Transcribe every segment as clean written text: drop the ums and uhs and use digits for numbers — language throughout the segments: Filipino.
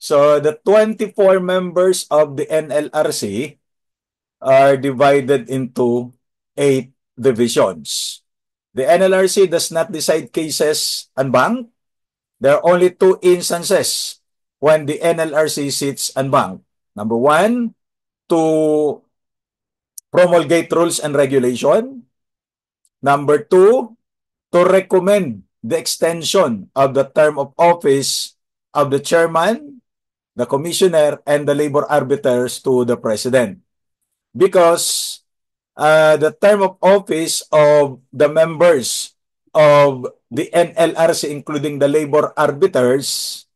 So the 24 members of the NLRC are divided into 8 divisions. The NLRC does not decide cases en banc. There are only 2 instances when the NLRC sits en banc. Number 1, to promulgate rules and regulation. Number 2, to recommend the extension of the term of office of the chairman, the commissioner, and the labor arbiters to the president. Because the term of office of the members of the NLRC, including the labor arbiters,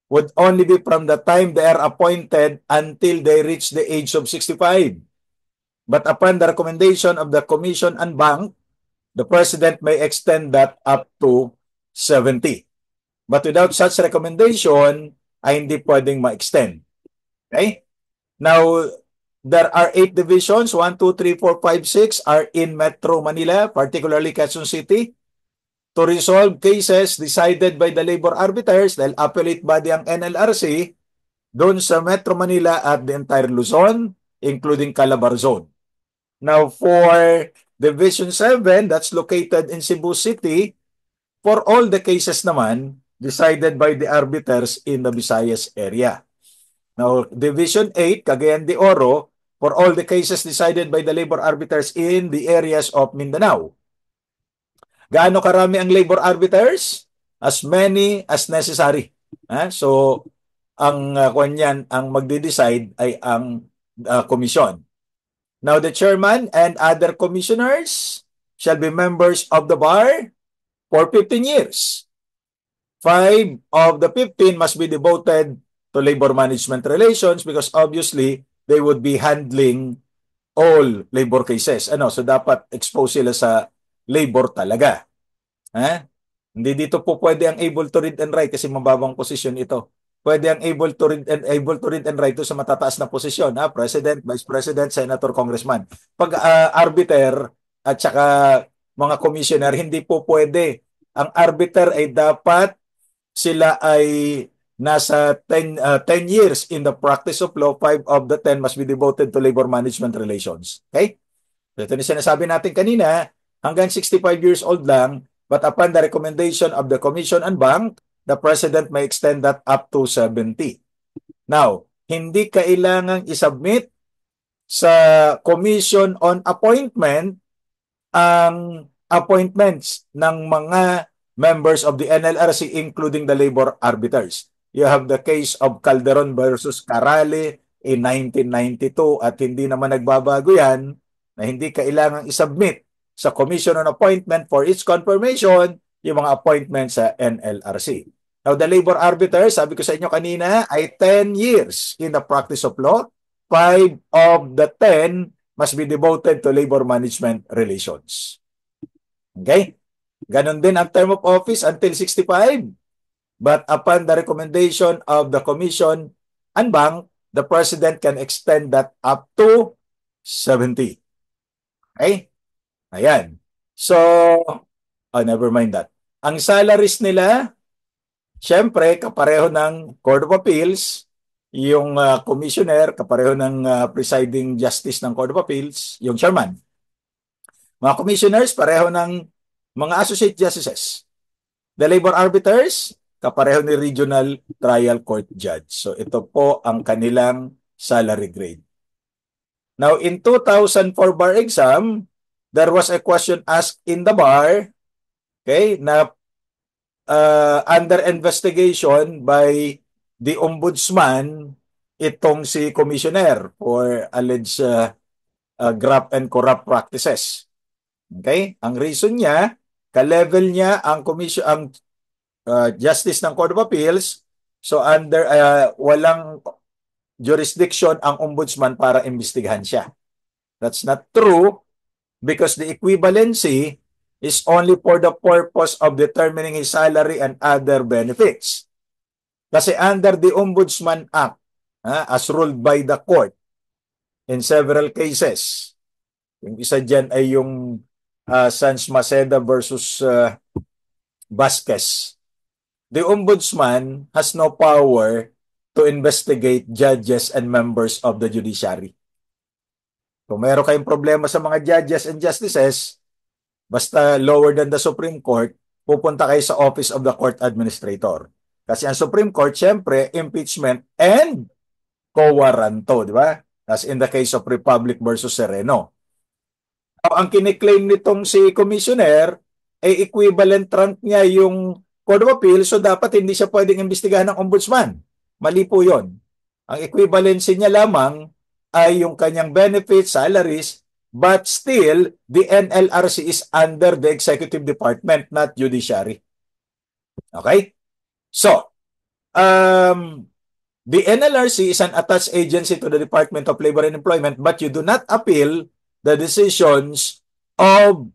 would only be from the time they are appointed until they reach the age of 65. But upon the recommendation of the Commission en banc, the President may extend that up to 70. But without such recommendation, ay hindi pwedeng ma-extend. Okay? Now, there are 8 divisions, 1, 2, 3, 4, 5, 6 are in Metro Manila, particularly Quezon City, to resolve cases decided by the labor arbiters dahil appellate body ang NLRC doon sa Metro Manila at the entire Luzon, including Calabar Zone. Now, for Division 7, that's located in Cebu City, for all the cases naman, decided by the arbiters in the Visayas area. Now, Division 8, Cagayan de Oro, for all the cases decided by the labor arbiters in the areas of Mindanao. Gaano karami ang labor arbiters? As many as necessary. So, ang ang magde-decide ay ang komisyon. Now, the chairman and other commissioners shall be members of the bar for 15 years. 5 of the 15 must be devoted to labor management relations because obviously they would be handling all labor cases. So dapat expose sila sa labor talaga. Hindi dito po pwede ang able to read and write kasi mababang posisyon ito. Pwede ang able to read and write to sa matataas na posisyon, President, Vice President, Senator, Congressman. Pag arbiter at saka mga commissioner, hindi po pwede. Ang arbiter ay dapat sila ay nasa 10 years in the practice of law. 5 of the 10 must be devoted to labor management relations. Okay? Ito na sinasabi natin kanina, hanggang 65 years old lang, but upon the recommendation of the Commission en banc, the President may extend that up to 70. Now, hindi kailangang isubmit sa Commission on Appointment ang appointments ng mga members of the NLRC, including the labor arbiters. You have the case of Calderon versus Carale in 1992 at hindi naman nagbabago yan na hindi kailangang isubmit sa Commission on Appointment for its confirmation yung mga appointments sa NLRC. Now, the labor arbiters, sabi ko sa inyo kanina, ay 10 years in the practice of law. 5 of the 10 must be devoted to labor management relations. Okay? Ganon din ang term of office until 65. But upon the recommendation of the Commission en banc, the President can extend that up to 70. Okay? Ayan. So, never mind that. Ang salaries nila, syempre, kapareho ng Court of Appeals, yung commissioner, kapareho ng presiding justice ng Court of Appeals, yung chairman. Mga commissioners, pareho ng mga associate justices. The labor arbiters, kapareho ni regional trial court judge. So ito po ang kanilang salary grade. Now, in 2004 bar exam, there was a question asked in the bar, okay, na under investigation by the ombudsman itong si commissioner for alleged graft and corrupt practices. Okay? Ang reason niya, ka-level niya ang justice ng Court of Appeals, so under walang jurisdiction ang ombudsman para imbestigahan siya. That's not true because the equivalency is only for the purpose of determining his salary and other benefits. Kasi under the Ombudsman Act, as ruled by the court in several cases, yung isa dyan ay yung Sans Maceda versus Vasquez. The Ombudsman has no power to investigate judges and members of the judiciary. Kung meron kayong problema sa mga judges and justices, basta lower than the Supreme Court, pupunta kayo sa Office of the Court Administrator. Kasi ang Supreme Court, syempre, impeachment and quo warranto, di ba? As in the case of Republic versus Sereno. Ang kiniklaim nitong si Commissioner, ay equivalent rank niya yung Court of Appeal, so dapat hindi siya pwedeng imbestigahan ng Ombudsman. Mali po yun. Ang equivalency niya lamang ay yung kanyang benefits, salaries, but still, the NLRC is under the Executive Department, not Judiciary. Okay? So, the NLRC is an attached agency to the Department of Labor and Employment, but you do not appeal the decisions of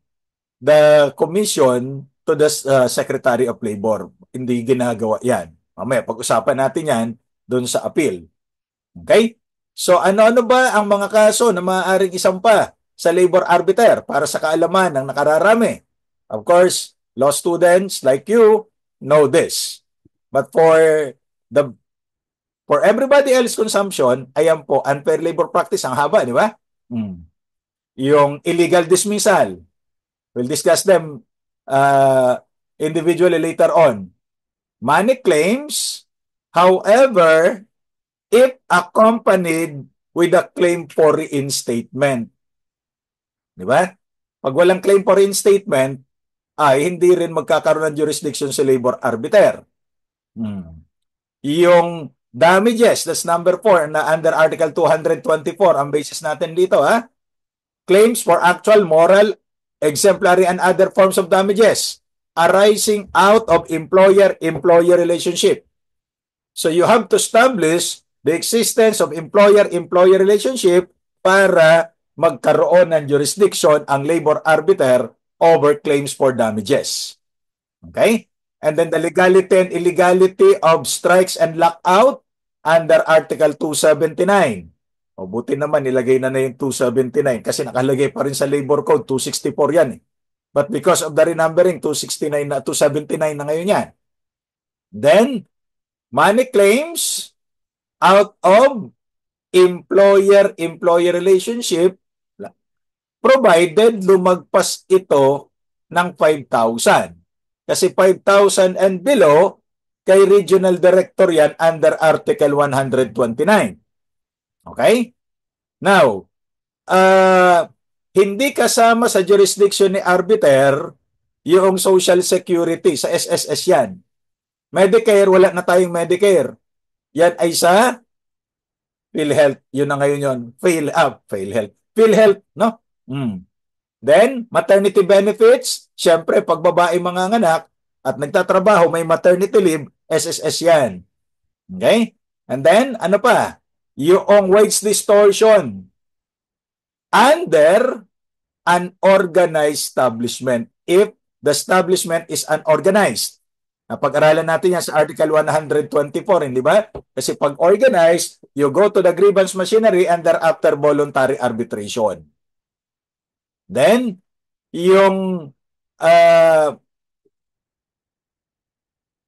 the Commission to the Secretary of Labor. Hindi ginagawa yan. Mamaya, pag-usapan natin yan doon sa appeal. Okay? So, ano-ano ba ang mga kaso na maaaring isampa sa labor arbiter para sa kaalaman ng nakararami? Of course, law students like you know this. But for everybody else consumption, ayan po, unfair labor practice, ang haba, di ba? Yung illegal dismissal. We'll discuss them individually later on. Money claims, however, if accompanied with a claim for reinstatement. Di ba? Pag walang claim for reinstatement, ay hindi rin magkakaroon ng jurisdiction sa labor arbiter. Yung damages, that's number 4 na under Article 224, ang basis natin dito, ha? Claims for actual, moral, exemplary, and other forms of damages arising out of employer-employee relationship. So you have to establish the existence of employer-employee relationship para magkaroon ng jurisdiction ang labor arbiter over claims for damages. Okay? And then the legality and illegality of strikes and lockout under Article 279. O buti naman nilagay na yung 279 kasi nakalagay pa rin sa Labor Code, 264 yan eh. But because of the renumbering, 269 na 279 na ngayon yan. Then, money claims out of employer-employee relationship provided lumagpas ito ng 5,000. Kasi 5,000 and below, kay regional director yan under Article 129. Okay? Now, hindi kasama sa jurisdiction ni arbiter yung Social Security, sa SSS yan. Medicare, wala na tayong Medicare. Yan ay sa PhilHealth. Yun na ngayon yun. PhilHealth. PhilHealth, no? Then, maternity benefits, syempre, pag babae manganganak at nagtatrabaho, may maternity leave, SSS yan. Okay? And then, ano pa? Yung wage distortion under an organized establishment if the establishment is unorganized. Napag-aralan natin yan sa Article 124, hindi ba? Kasi pag organized, you go to the grievance machinery and thereafter voluntary arbitration. Then, yung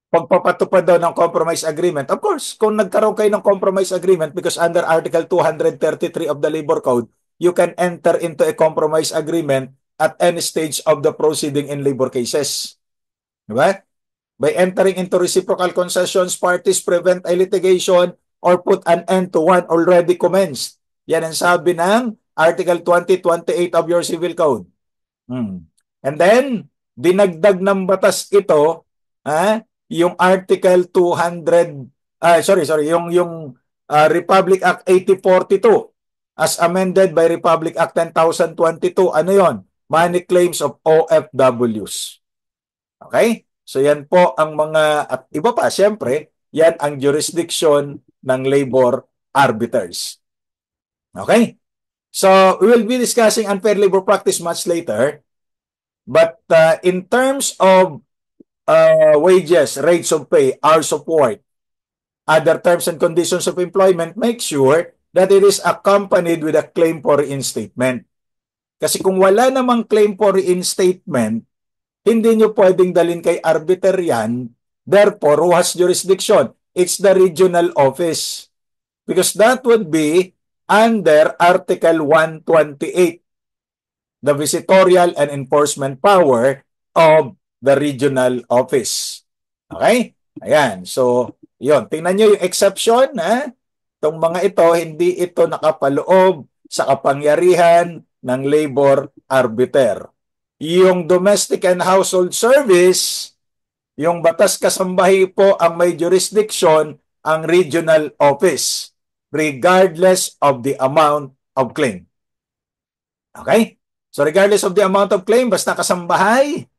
pagpapatupad daw ng compromise agreement. Of course, kung nagkaroon kayo ng compromise agreement because under Article 233 of the Labor Code, you can enter into a compromise agreement at any stage of the proceeding in labor cases. Diba? By entering into reciprocal concessions, parties prevent a litigation or put an end to one already commenced. Yan ang sabi ng Article 2028 of your Civil Code. And then, dinagdag ng batas ito, yung Article 200, yung Republic Act 8042 as amended by Republic Act 10,022. Ano yon? Money claims of OFWs. Okay? So yan po ang mga, at iba pa, siyempre, yan ang jurisdiction ng labor arbiters. Okay? So we will be discussing unfair labor practice much later. But in terms of wages, rates of pay, hours of work, other terms and conditions of employment, make sure that it is accompanied with a claim for reinstatement. Kasi kung wala namang claim for reinstatement, hindi nyo pwedeng dalhin kay arbiter yan, therefore, who has jurisdiction? it's the regional office. Because that would be under Article 128, the visitorial and enforcement power of the regional office. Okay? Ayan. So, yun. Tingnan nyo yung exception. Itong mga ito, hindi ito nakapaloob sa kapangyarihan ng labor arbiter. Yung domestic and household service, yung batas kasambahay po ang may jurisdiction ang regional office regardless of the amount of claim. Okay? So regardless of the amount of claim, basta kasambahay,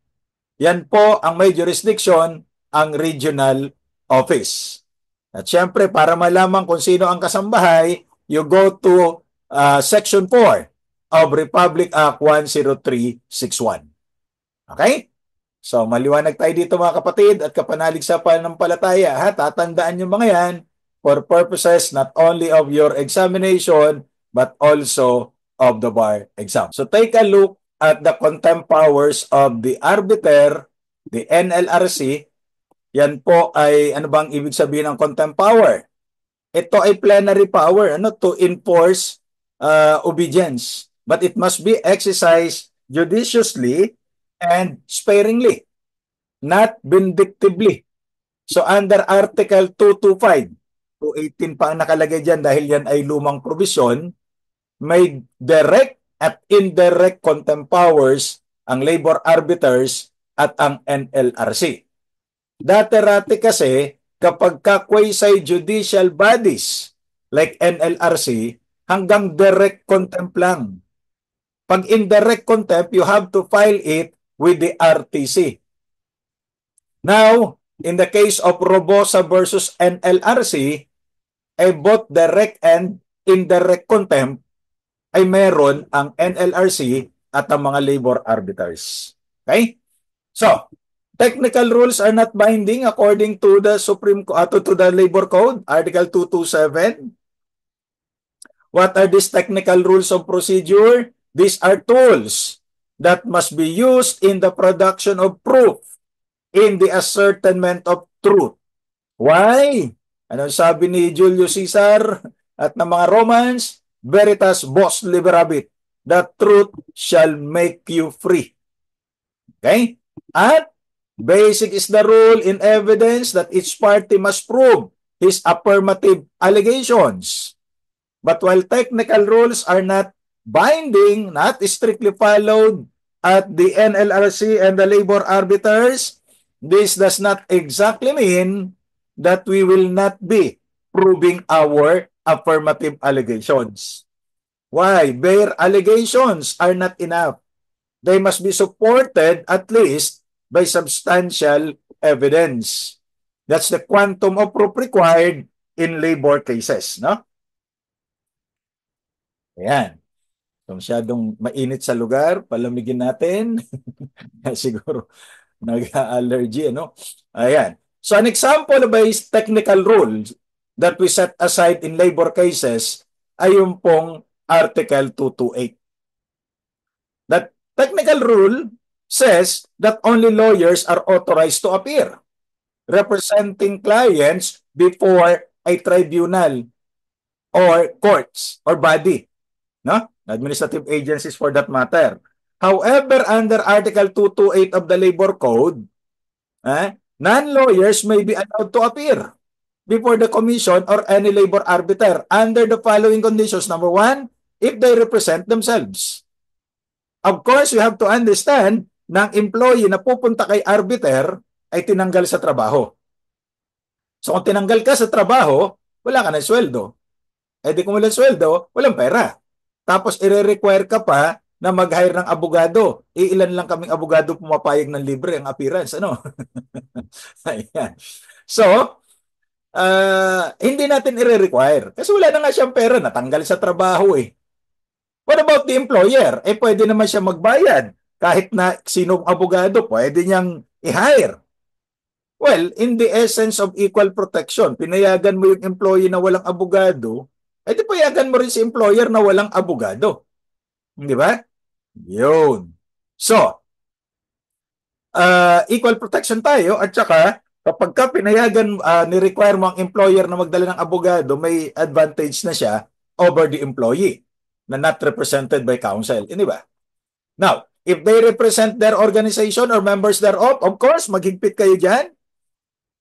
yan po ang may jurisdiction ang regional office. At syempre, para malaman kung sino ang kasambahay, you go to Section 4 of Republic Act 10361. Okay? So, maliwanag tayo dito mga kapatid at kapanalig sa pananampalataya. Tatandaan nyo mga yan for purposes not only of your examination but also of the bar exam. So, take a look at the contempt powers of the arbiter, the NLRC. Yan po ay, ano bang ibig sabihin ng contempt power? Ito ay plenary power to enforce obedience. But it must be exercised judiciously and sparingly, not vindictively. So under Article 225, 218 pa ang nakalagay dyan dahil yan ay lumang provision, may direct at indirect contempt powers ang labor arbiters at ang NLRC. Dati-rati kasi, kapag quasi-judicial bodies like NLRC, hanggang direct contempt lang. Pag indirect contempt, you have to file it with the RTC. Now, in the case of Robosa versus NLRC, ay both direct and indirect contempt ay meron ang NLRC at ang mga labor arbiters. Okay? So, technical rules are not binding according to the to the Labor Code, Article 227. What are these technical rules of procedure? These are tools that must be used in the production of proof, in the ascertainment of truth. Why? Ano sabi ni Julius Caesar at ng mga Romans? Veritas vos liberabit. The truth shall make you free. Okay? At basic is the rule in evidence that each party must prove his affirmative allegations. But while technical rules are not binding, not strictly followed at the NLRC and the labor arbiters, this does not exactly mean that we will not be proving our affirmative allegations. Why? Bare allegations are not enough. They must be supported at least by substantial evidence. That's the quantum of proof required in labor cases, no? Ayan. So, masyadong mainit sa lugar, palamigin natin. Siguro nag-allergy, ano? Ayan. So, an example of a technical rule that we set aside in labor cases ay yung pong Article 228. That technical rule says that only lawyers are authorized to appear representing clients before a tribunal or courts or body, no? Administrative agencies for that matter. However, under Article 228 of the Labor Code, non-lawyers may be allowed to appear before the commission or any labor arbiter under the following conditions. Number one, if they represent themselves. Of course, you have to understand na ang employee na pupunta kay arbiter ay tinanggal sa trabaho. So kung tinanggal ka sa trabaho, wala ka ng sweldo. Eh di kung walang sweldo, walang pera. Tapos i-require ka pa na mag-hire ng abogado. Ilan lang kaming abogado pumapayag ng libre ang appearance, ano? Ayan. So, hindi natin i-require. Kasi wala na nga siyang pera, natanggal sa trabaho eh. What about the employer? Eh pwede naman siya magbayad. Kahit na sinong abogado, pwede niyang i-hire. Well, in the essence of equal protection, pinayagan mo yung employee na walang abogado, eh di payagan mo rin si employer na walang abogado. Di ba? Yun. So, equal protection tayo at saka Kapag ka pinayagan, ni-require mo ang employer na magdala ng abogado, may advantage na siya over the employee na not represented by counsel. Hindi ba? Now, if they represent their organization or members thereof, of course, maghigpit kayo dyan.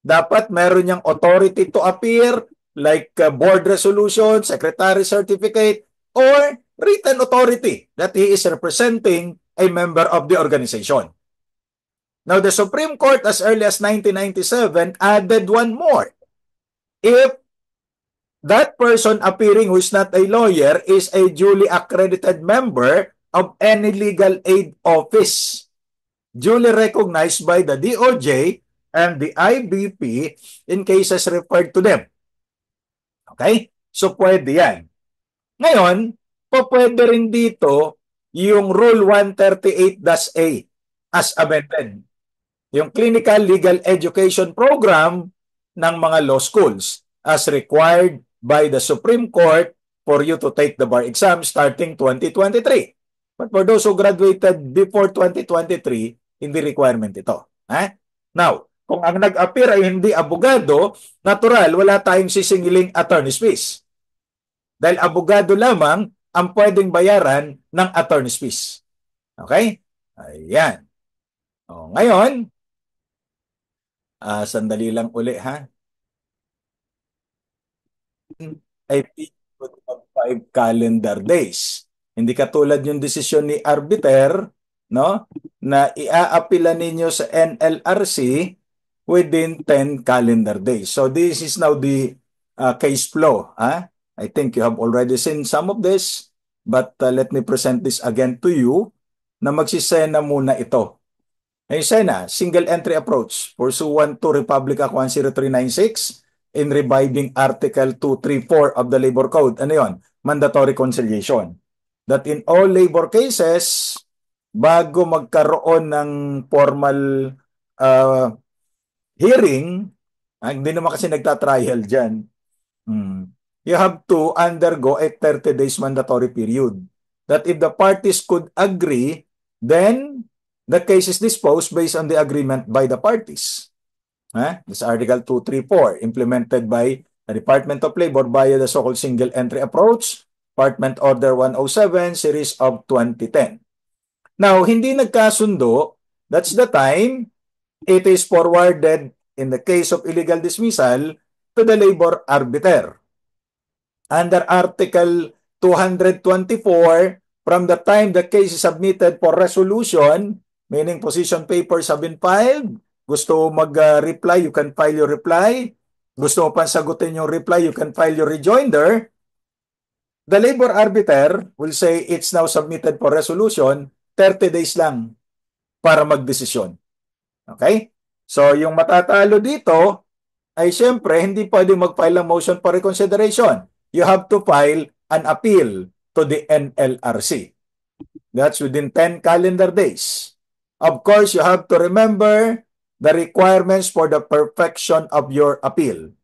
Dapat meron niyang authority to appear like board resolution, secretary certificate, or written authority that he is representing a member of the organization. Now, the Supreme Court as early as 1997 added one more. If that person appearing who is not a lawyer is a duly accredited member of any legal aid office duly recognized by the DOJ and the IBP in cases referred to them. Okay? So, pwede yan. Ngayon, pwede rin dito yung Rule 138-A as amended. Yung Clinical Legal Education Program ng mga law schools as required by the Supreme Court for you to take the bar exam starting 2023. But for those who graduated before 2023, hindi requirement ito. Now, kung ang nag-appear ay hindi abogado, natural, wala tayong sisingiling attorney's fees. Dahil abogado lamang ang pwedeng bayaran ng attorney's fees. Okay? Ayan. O, ngayon, sandali lang uli ha. Ay 5 calendar days. Hindi katulad yung desisyon ni arbiter, no, na iaapila ninyo sa NLRC within 10 calendar days. So this is now the case flow. I think you have already seen some of this, but let me present this again to you na magsisena muna ito. Ay sena, single entry approach pursuant to Republic Act 10396 in reviving Article 234 of the Labor Code. Ano yon? Mandatory conciliation. That in all labor cases, bago magkaroon ng formal hearing, hindi naman kasi nagtatrial dyan, you have to undergo a 30 days mandatory period. That if the parties could agree, then the case is disposed based on the agreement by the parties. This Article 234, implemented by the Department of Labor via the so-called single entry approach, Department Order 107, Series of 2010. Now, hindi nagkasundo, that's the time it is forwarded in the case of illegal dismissal to the labor arbiter. Under Article 224, from the time the case is submitted for resolution, meaning position papers have been filed, gusto mag-reply, you can file your reply. Gusto mo pang sagutin yung reply, you can file your rejoinder. The labor arbiter will say it's now submitted for resolution, 30 days lang para magdesisyon. Okay? So, yung matatalo dito ay siyempre hindi pwedeng mag-file ng motion for reconsideration. You have to file an appeal to the NLRC. That's within 10 calendar days. Of course, you have to remember the requirements for the perfection of your appeal.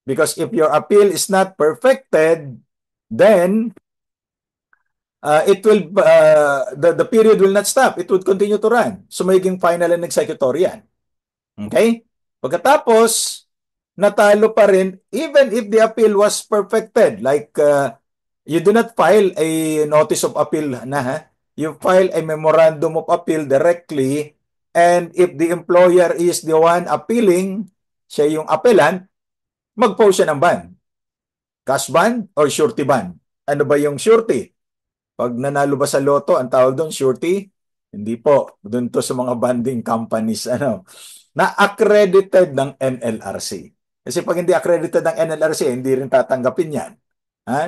Because if your appeal is not perfected, then the period will not stop. It would continue to run. So magiging final and executory yan. Okay? Pagkatapos, natalo pa rin, even if the appeal was perfected, like you do not file a notice of appeal na, you file a memorandum of appeal directly, and if the employer is the one appealing, siya yung appellant, mag-pose siya ng ban. Cash ban or surety ban? Ano ba yung surety? Pag nanalo ba sa loto, ang tawag doon, surety? Hindi po. Doon to sa mga bonding companies, na accredited ng NLRC. Kasi pag hindi accredited ng NLRC, hindi rin tatanggapin yan.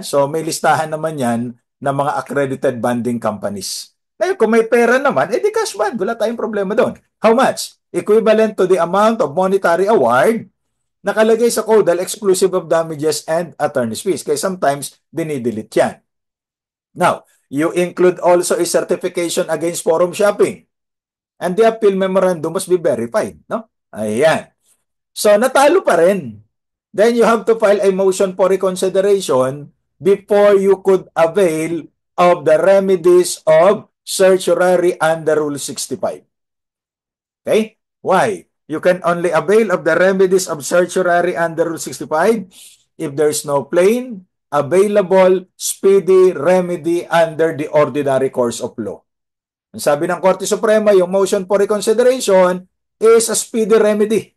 So may listahan naman yan ng mga accredited bonding companies. Ngayon, kung may pera naman, di cash bond. Wala tayong problema doon. How much? Equivalent to the amount of monetary award nakalagay sa CODAL exclusive of damages and attorney's fees. Kaya sometimes, dinidelete yan. Now, you include also a certification against forum shopping. And the appeal memorandum must be verified. No? Ayan. So, natalo pa rin. Then you have to file a motion for reconsideration before you could avail of the remedies of certiorari under Rule 65. Okay? Why? you can only avail of the remedies of certiorari under Rule 65 if there is no plain, available, speedy remedy under the ordinary course of law. Ang sabi ng Korte Suprema, yung motion for reconsideration is a speedy remedy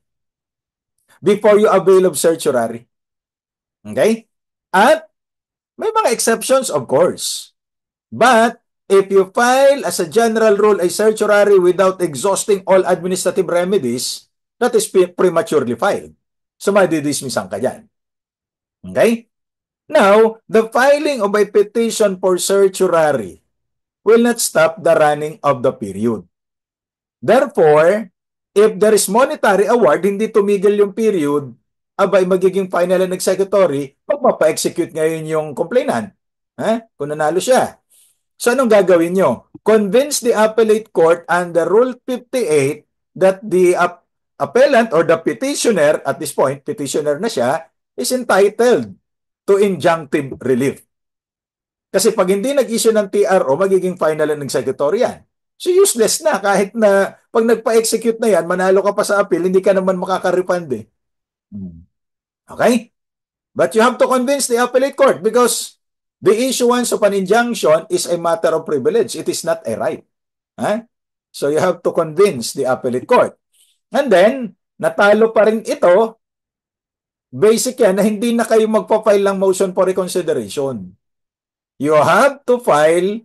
before you avail of certiorari. Okay? At may mga exceptions, of course. But if you file as a general rule a certiorari without exhausting all administrative remedies, that is prematurely filed. So, madidismissan ka dyan. Okay? Now, the filing of a petition for certiorari will not stop the running of the period. Therefore, if there is monetary award, hindi tumigil yung period, abay magiging final and executory, magpapa-execute ngayon yung complainant. Kung nanalo siya. So anong gagawin nyo? Convince the appellate court under Rule 58 that the appellant or the petitioner, at this point, petitioner na siya, is entitled to injunctive relief. Kasi pag hindi nag-issue ng TRO, magiging final and executory yan. So useless na kahit na pag nagpa-execute na yan, manalo ka pa sa appeal, hindi ka naman makaka-refund eh. Okay? But you have to convince the appellate court because the issuance of an injunction is a matter of privilege. It is not a right. So you have to convince the appellate court. And then, natalo pa rin ito, basic yan na hindi na kayo magpa-file ng motion for reconsideration. You have to file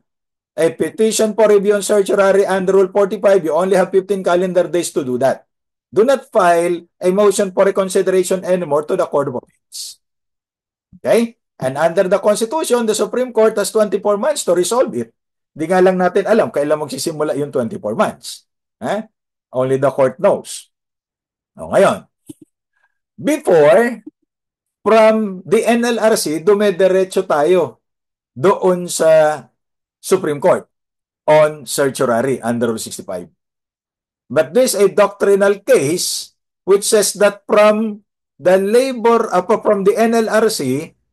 a petition for review on certiorari under Rule 45. You only have 15 calendar days to do that. Do not file a motion for reconsideration anymore to the Court of Appeals. Okay? And under the Constitution, the Supreme Court has 24 months to resolve it. Di nga lang natin alam kailan magsisimula yung 24 months. Only the court knows. Ngayon, before, from the NLRC, dumediretso tayo doon sa Supreme Court on certiorari under Rule 65. But this is a doctrinal case which says that from the NLRC,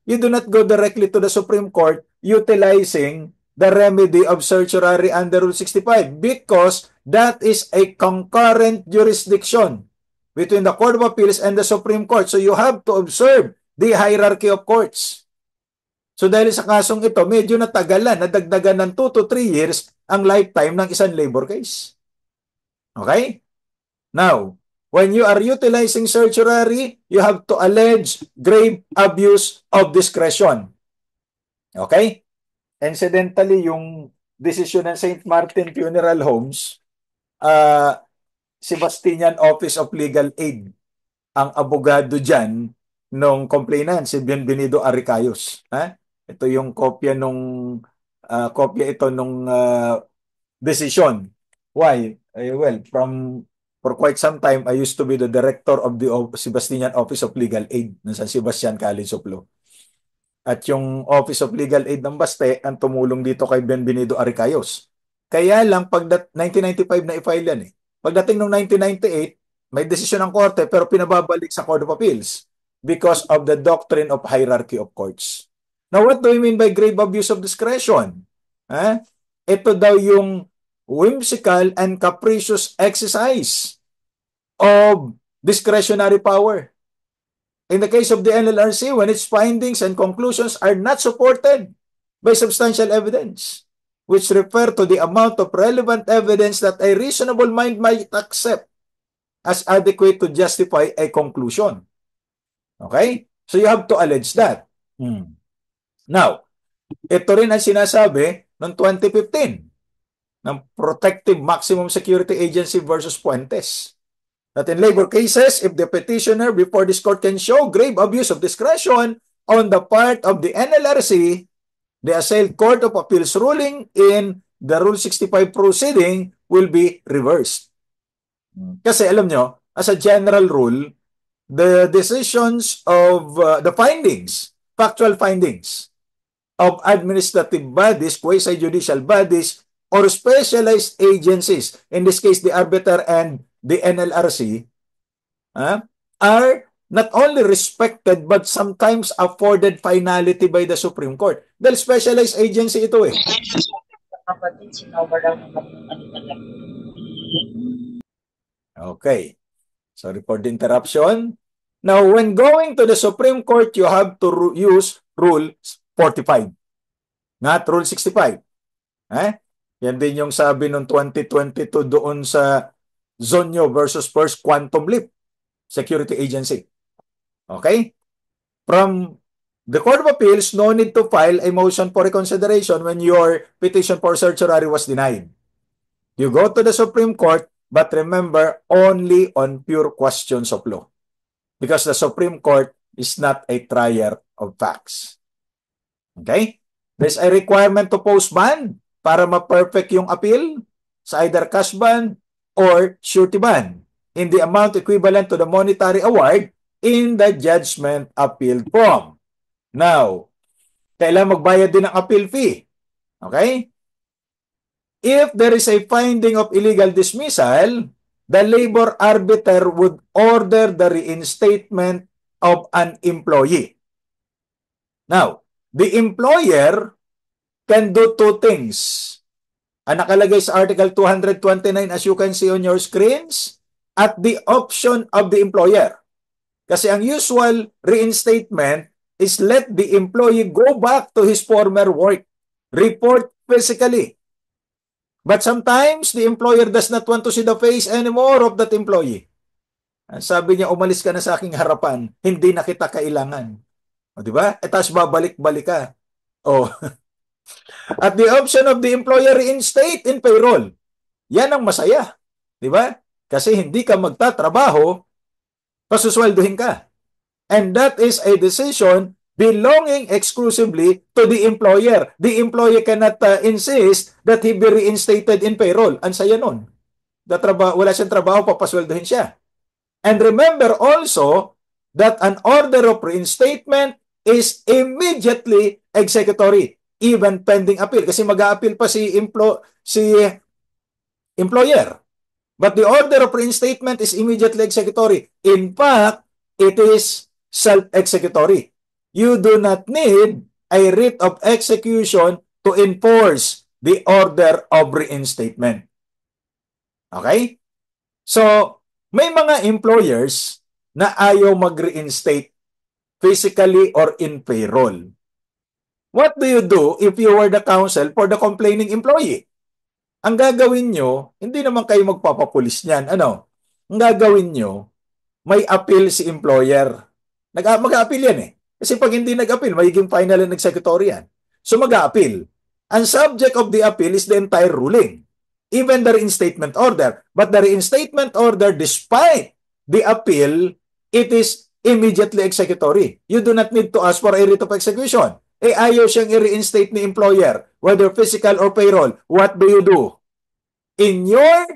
you do not go directly to the Supreme Court utilizing the remedy of certiorari under Rule 65 because that is a concurrent jurisdiction between the Court of Appeals and the Supreme Court. So you have to observe the hierarchy of courts. So dahil sa kasong ito, medyo natagalan, nadagdagan ng 2 to 3 years ang lifetime ng isang labor case. Okay? Now, when you are utilizing certiorari, you have to allege grave abuse of discretion. Okay? Incidentally, yung decision ng St. Martin Funeral Homes, Sebastinian Office of Legal Aid, ang abogado dyan nung complainant, si Bienvenido Aricayos. Ito yung kopya nung decision. Why? Well, for quite some time, I used to be the director of the Sebastinian Office of Legal Aid ng San Sebastian College of Law. At yung Office of Legal Aid ng Baste ang tumulong dito kay Bienvenido Aricayos. Kaya lang, 1995 na i-file yan eh. Pagdating ng 1998, may desisyon ng korte pero pinababalik sa Court of Appeals because of the doctrine of hierarchy of courts. Now, what do you mean by grave abuse of discretion? Ito daw yung whimsical and capricious exercise of discretionary power. In the case of the NLRC, when its findings and conclusions are not supported by substantial evidence, which refer to the amount of relevant evidence that a reasonable mind might accept as adequate to justify a conclusion. Okay? So you have to allege that. Now, ito rin ang sinasabi ng 2015 ng Protective Maximum Security Agency versus Puentes. That in labor cases, if the petitioner before this court can show grave abuse of discretion on the part of the NLRC, the assailed Court of Appeals ruling in the Rule 65 proceeding will be reversed. Kasi alam nyo, as a general rule, the decisions of the findings, factual findings of administrative bodies, quasi-judicial bodies, or specialized agencies, in this case the arbiter and the NLRC, are not only respected but sometimes afforded finality by the Supreme Court. Dahil specialized agency ito eh. Okay. Sorry for the interruption. Now, when going to the Supreme Court, you have to use Rule 45, not Rule 65. Yan din yung sabi noong 2022 doon sa Zonyo versus First Quantum Leap Security Agency. Okay? From the Court of Appeals, no need to file a motion for reconsideration when your petition for certiorari was denied. You go to the Supreme Court, but remember, only on pure questions of law. Because the Supreme Court is not a trier of facts. Okay? There's a requirement to post bond para ma-perfect yung appeal sa either cash bond or surety bond in the amount equivalent to the monetary award in the judgment appealed from. Now, kailangan magbayad din ng appeal fee. Okay? If there is a finding of illegal dismissal, the labor arbiter would order the reinstatement of an employee. Now, the employer can do two things. Ang nakalagay sa Article 229 as you can see on your screens, at the option of the employer. Kasi ang usual reinstatement is let the employee go back to his former work, report physically. But sometimes the employer does not want to see the face anymore of that employee. Sabi niya, umalis ka na sa aking harapan, hindi na kita kailangan. O, di ba? Tapos babalik-balik ka. O, at the option of the employer reinstate in payroll. Yan ang masaya. Di ba? Kasi hindi ka magtatrabaho, pasusweldohin ka. And that is a decision belonging exclusively to the employer. The employer cannot insist that he be reinstated in payroll. Ang saya nun. Wala siyang trabaho, papasweldohin siya. And remember also that an order of reinstatement is immediately executory, even pending appeal. Kasi mag-a-appeal pa si employer. But the order of reinstatement is immediately executory. In fact, it is self-executory. You do not need a writ of execution to enforce the order of reinstatement. Okay? So, may mga employers na ayaw mag-reinstate physically or in payroll. What do you do if you were the counsel for the complaining employee? Ang gagawin nyo, hindi naman kayo magpapapulis niyan. Ano? Ang gagawin nyo, may appeal si employer. Mag-a-appeal yan eh. Kasi pag hindi nag-appeal, magiging final and executory yan. So mag-a-appeal. Ang subject of the appeal is the entire ruling. Even the reinstatement order. But the reinstatement order, despite the appeal, it is immediately executory. You do not need to ask for a writ of execution. Ayaw siyang i-reinstate ni employer, whether physical or payroll. What do you do? In your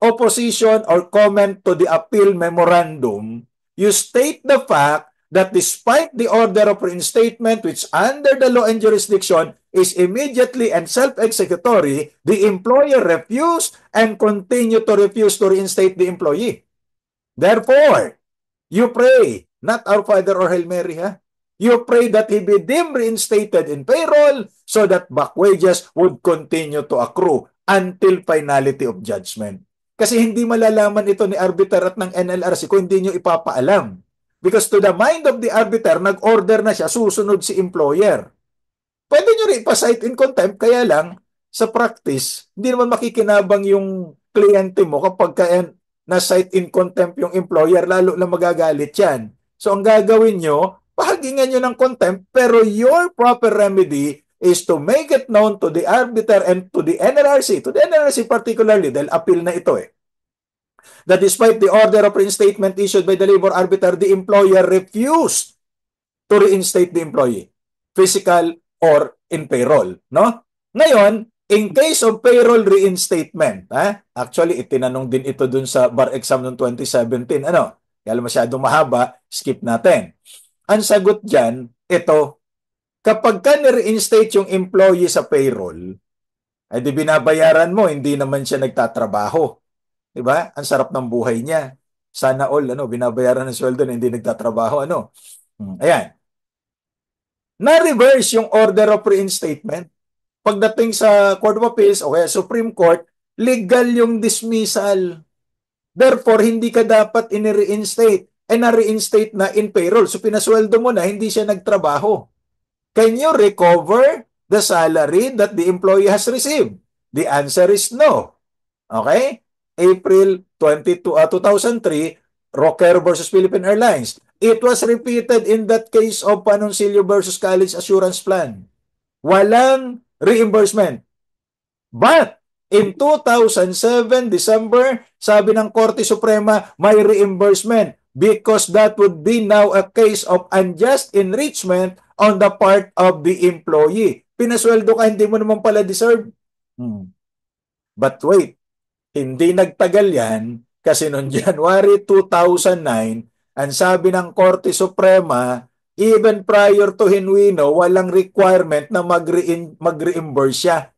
opposition or comment to the appeal memorandum, you state the fact that despite the order of reinstatement, which under the law and jurisdiction is immediately and self-executory, the employer refused and continue to refuse to reinstate the employee. Therefore, you pray, not Our Father or Hail Mary, you pray that he be deemed reinstated in payroll so that back wages would continue to accrue until finality of judgment. Kasi hindi malalaman ito ni arbiter at ng NLRC kung hindi nyo ipapaalam. Because to the mind of the arbiter, nag-order na siya, susunod si employer. Pwede nyo rin ipasite in contempt, kaya lang, sa practice, hindi naman makikinabang yung kliyente mo kapag na-cite in contempt yung employer, lalo lang magagalit yan. So ang gagawin nyo, pahagingan nyo ng contempt, pero your proper remedy is to make it known to the arbiter and to the NLRC particularly, dahil appeal na ito that despite the order of reinstatement issued by the labor arbiter, the employer refused to reinstate the employee, physical or in payroll. No? Ngayon, in case of payroll reinstatement, actually, itinanong din ito dun sa bar exam noong 2017. Kaya masyadong mahaba, skip natin. Ang sagot dyan, ito, kapag ka ni-reinstate yung employee sa payroll, ay di binabayaran mo, hindi naman siya nagtatrabaho. Diba? Ang sarap ng buhay niya. Sana all, binabayaran ng sweldo na hindi nagtatrabaho, Ayan. Na-reverse yung order of reinstatement. Pagdating sa Court of Appeals o kaya Supreme Court, legal yung dismissal. Therefore, hindi ka dapat ini-reinstate. Na-reinstate na in payroll. So, pinasweldo mo na, hindi siya nagtrabaho. Can you recover the salary that the employee has received? The answer is no. Okay? April 2003, Rocker versus Philippine Airlines. It was repeated in that case of Panoncillo versus College Assurance Plan. Walang reimbursement. But in 2007, December, sabi ng Korte Suprema, may reimbursement because that would be now a case of unjust enrichment on the part of the employee. Pinasweldo ka, hindi mo naman pala deserve. But wait, hindi nagtagal yan kasi noong January 2009, ang sabi ng Korte Suprema, even prior to Genuino, walang requirement na mag-reimburse siya.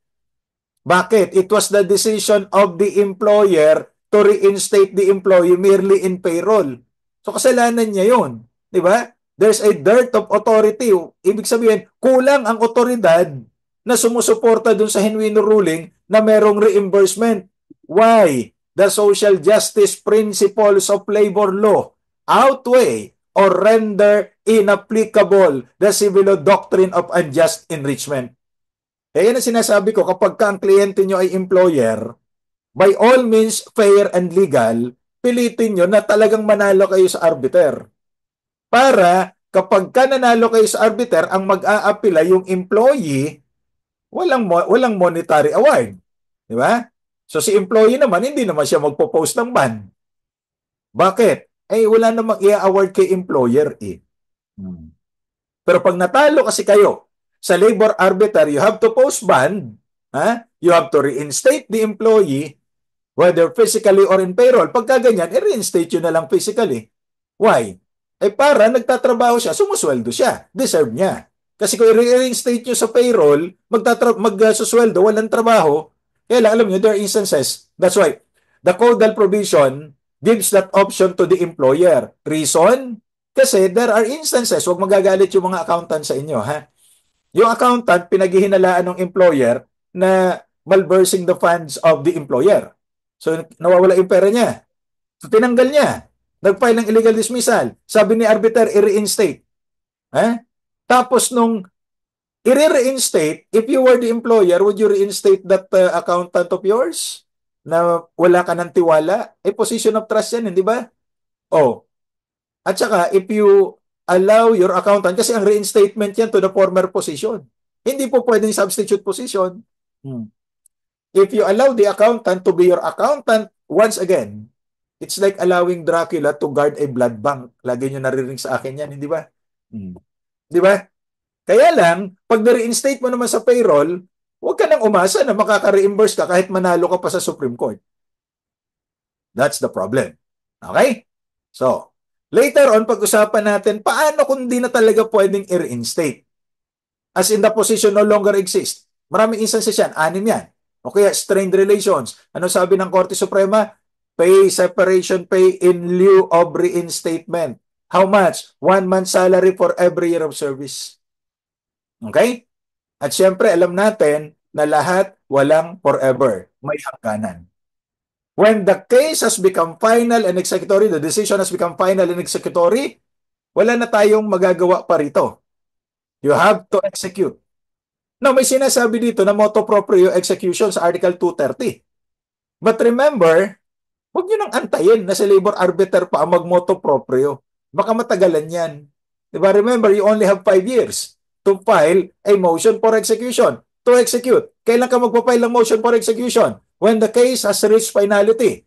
Bakit? It was the decision of the employer to reinstate the employee merely in payroll. So kasalanan niya yun. Di ba? There's a dearth of authority. Ibig sabihin, kulang ang otoridad na sumusuporta dun sa Genuino ruling na merong reimbursement. Why? The social justice principles of labor law outweigh or render inapplicable the civil law doctrine of unjust enrichment. Kaya yan ang sinasabi ko, kapag ka ang kliyente nyo ay employer, by all means fair and legal, pilitin nyo na talagang manalo kayo sa arbiter. Para kapag ka nanalo kayo sa arbiter, ang mag-aapila yung employee, walang monetary award. Di ba? So si employee naman, hindi naman siya magpo-post ng ban. Bakit? Wala namang i-award kay employer eh. Pero pag natalo kasi kayo sa labor arbiter, you have to post bond, you have to reinstate the employee, whether physically or in payroll. Pagka ganyan, i-reinstate yun na lang physically. Why? Para nagtatrabaho siya, sumusweldo siya. Deserve niya. Kasi kung i-reinstate nyo sa payroll, magsusweldo, walang trabaho. Kaya lang, alam nyo, there are instances. That's why, the codal provision gives that option to the employer. Reason? Kasi there are instances, huwag magagalit yung mga accountant sa inyo, ha? Yung accountant, pinaghihinalaan ng employer na malversing the funds of the employer. So, nawawala yung pera niya. So, tinanggal niya. Nag-file ng illegal dismissal. Sabi ni arbiter, i-reinstate. Tapos, nung i-reinstate, if you were the employer, would you reinstate that accountant of yours? Na wala ka ng tiwala? Position of trust yan, hindi ba? At saka, if you allow your accountant, kasi ang reinstatement yan to the former position. Hindi po pwedeng substitute position. If you allow the accountant to be your accountant, once again, it's like allowing Dracula to guard a blood bank. Lagi nyo naririnig sa akin yan, hindi ba? Di ba? Kaya lang, pag na-reinstate mo naman sa payroll, huwag ka nang umasa na makaka-reimburse ka kahit manalo ka pa sa Supreme Court. That's the problem. Okay? So, later on, pag-usapan natin, paano kung di na talaga pwedeng i-reinstate? As in the position no longer exists. Maraming instances yan. 6 yan. O kaya, strained relations. Ano sabi ng Korte Suprema? Pay separation pay in lieu of reinstatement. How much? 1 month salary for every year of service. Okay? At syempre, alam natin na lahat walang forever. May hangganan. When the case has become final and executory, the decision has become final and executory, wala na tayong magagawa pa rito. You have to execute. Now, may sinasabi dito na motu proprio execution sa Article 230. But remember, huwag nyo nang antayin na si labor arbiter pa ang mag-motu proprio. Baka matagalan yan. Diba? Remember, you only have 5 years to file a motion for execution. To execute. Kailan ka magpa-file ng motion for execution? When the case has reached finality.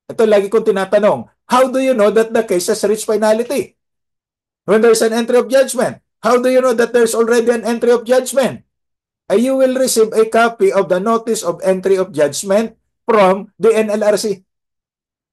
Ito lagi kong tinatanong. How do you know that the case has reached finality? When there's an entry of judgment. How do you know that there's already an entry of judgment? You will receive a copy of the notice of entry of judgment from the NLRC.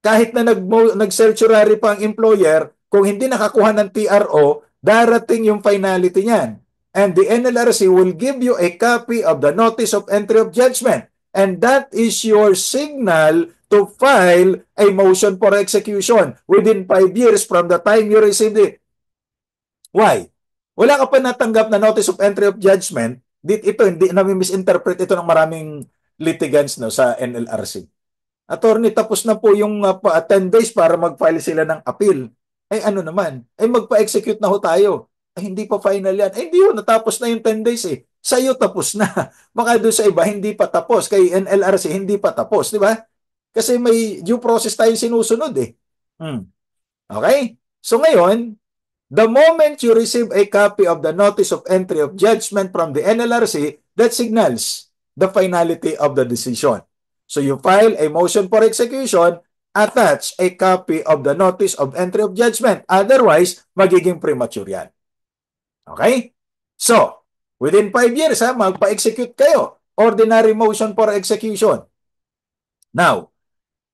Kahit na nag-certiorari pa ang employer, kung hindi nakakuha ng TRO, darating yung finality niyan. And the NLRC will give you a copy of the notice of entry of judgment. And that is your signal to file a motion for execution within 5 years from the time you received it. Why? Wala ka pa natanggap na notice of entry of judgment, ito hindi nami-misinterpret ito ng maraming litigants no, sa NLRC. Attorney, tapos na po yung 10 days para mag-file sila ng appeal. Ay ano naman, ay magpa-execute na ho tayo. Ay hindi pa final yan. Ay hindi ho, natapos na yung 10 days eh. Sa'yo tapos na. Baka doon sa iba, hindi pa tapos. Kay NLRC, hindi pa tapos. Di ba? Kasi may due process tayong sinusunod eh. Hmm. Okay? So ngayon, the moment you receive a copy of the notice of entry of judgment from the NLRC, that signals the finality of the decision. So you file a motion for execution, attach a copy of the notice of entry of judgment. Otherwise, magiging premature yan. Okay? So, within 5 years, magpa-execute kayo. Ordinary motion for execution. Now,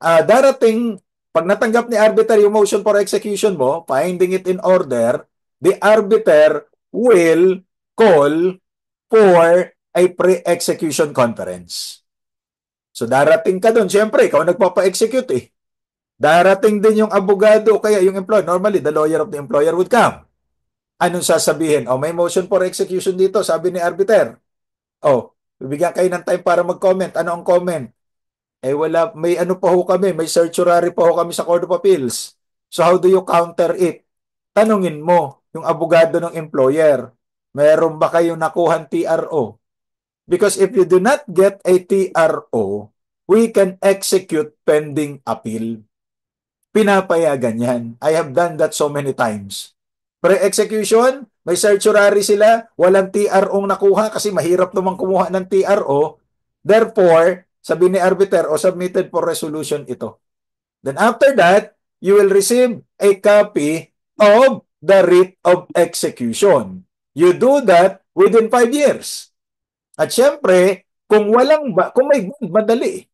darating, pag natanggap ni arbiter yung motion for execution mo, finding it in order, the arbiter will call for a pre-execution conference. So darating ka doon, siyempre, ikaw nagpapa-execute eh. Darating din yung abogado, kaya yung employer, normally the lawyer of the employer would come. Anong sasabihin? Oh, may motion for execution dito, sabi ni arbiter. Oh, bibigyan kayo ng time para mag-comment. Ano ang comment? Eh wala, may ano pa ho kami, may certiorari pa ho kami sa Court of Appeals. So how do you counter it? Tanungin mo yung abogado ng employer, meron ba kayong nakuhan TRO? Because if you do not get a TRO, we can execute pending appeal. Pinapayagan yan. I have done that so many times. Pre-execution, may certiorari sila, walang TRO nakuha kasi mahirap naman kumuha ng TRO. Therefore, sabi ni arbiter o submitted for resolution ito. Then after that, you will receive a copy of the writ of execution. You do that within 5 years. At syempre, kung kung may bond, madali.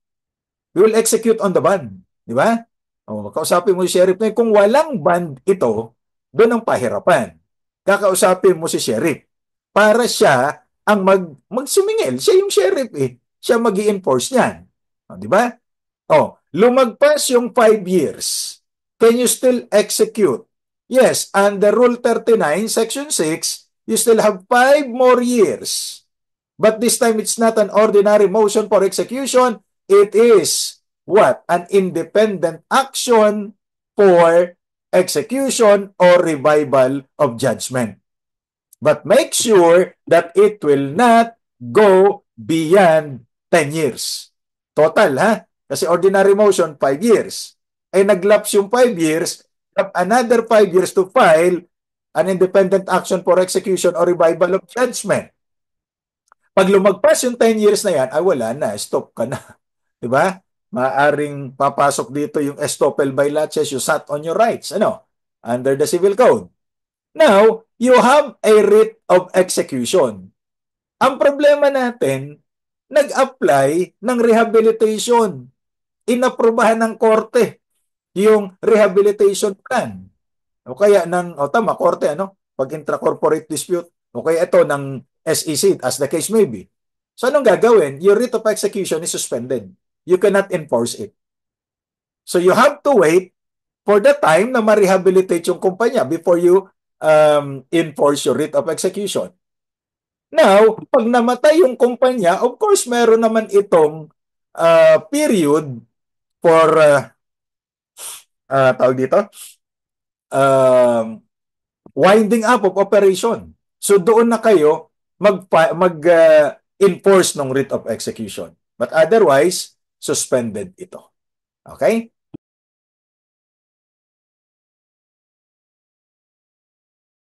We will execute on the bond. Di ba? O, kausapin mo yung sheriff na kung walang bond ito, doon ang pahirapan. Kakausapin mo si sheriff para siya ang magsumingil. Siya yung sheriff eh. Siya mag-i-enforce niyan. O, di ba? O, lumagpas yung 5 years. Can you still execute? Yes, under Rule 39, Section 6, you still have 5 more years. But this time, it's not an ordinary motion for execution. It is what? An independent action for execution or revival of judgment. But make sure that it will not go beyond 10 years. Total, ha? Kasi ordinary motion, 5 years. Ay naglaps yung 5 years, another 5 years to file an independent action for execution or revival of judgment. Pag lumagpas yung 10 years na yan, ay wala na, stop ka na. Diba? Maaring papasok dito yung estoppel by laches, you sat on your rights. Ano? Under the Civil Code. Now, you have a writ of execution. Ang problema natin, nag-apply ng rehabilitation. Inaprobahan ng korte yung rehabilitation plan. O kaya tama, korte, ano? Pag intracorporate dispute. O kaya ito ng SEC, as the case may be. So anong gagawin? Your writ of execution is suspended. You cannot enforce it. So you have to wait for the time na ma-rehabilitate yung kumpanya before you enforce your writ of execution. Now, pag namatay yung kumpanya, of course, meron naman itong period for tawag dito, winding up of operation. So doon na kayo mag-enforce ng writ of execution. But otherwise, suspended ito. Okay?